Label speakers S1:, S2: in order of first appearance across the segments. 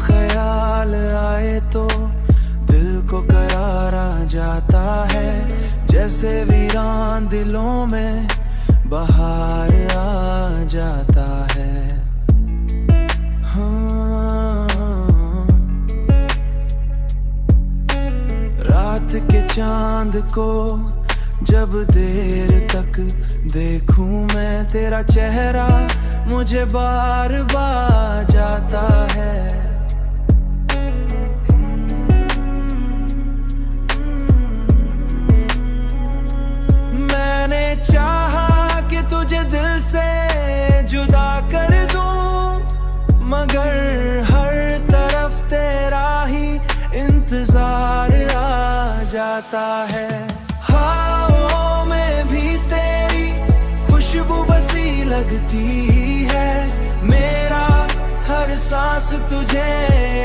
S1: ख्याल आए तो दिल को करार आ जाता है, जैसे वीरान दिलों में बहार आ जाता है। रात के चांद को जब देर तक देखूं मैं, तेरा चेहरा मुझे बार बार जाता है। मैंने चाहा कि तुझे दिल से जुदा कर दूं, मगर हर तरफ तेरा ही इंतजार आ जाता है। हवाओं में भी तेरी खुशबू बसी लगती है, मेरा हर सांस तुझे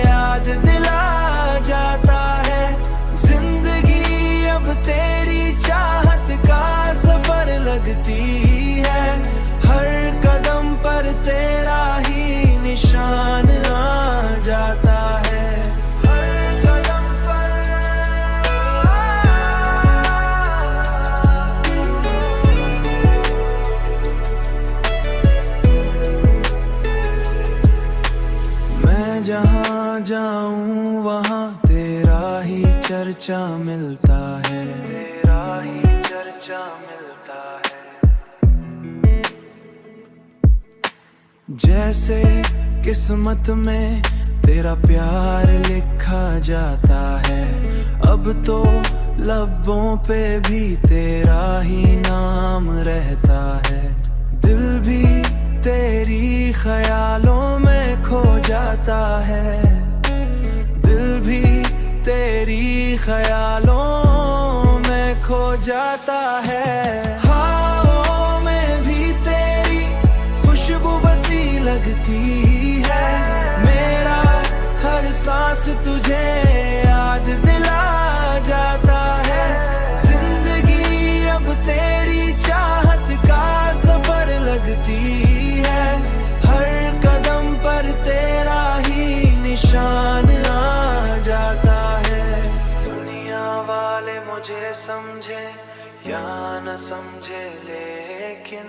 S1: याद दिला जाता है। जिंदगी अब तेरी चाहत का सफर लगती है, हर कदम पर तेरा ही निशान आ जाता है। जहाँ जाऊं वहाँ तेरा ही चर्चा मिलता है, तेरा ही चर्चा मिलता है। जैसे किस्मत में तेरा प्यार लिखा जाता है, अब तो लबों पे भी तेरा ही नाम रहता है। दिल भी तेरी ख्यालों में खो जाता है, दिल भी तेरी ख्यालों में खो जाता है। हवाओं में भी तेरी खुशबू बसी लगती है, मेरा हर सांस तुझे याद दिला जाता है। जिंदगी अब तेरी चाहत का सफर लगती है, हर कदम पर तेरा ही निशान आ जाता है। दुनिया वाले मुझे समझे या न समझे, लेकिन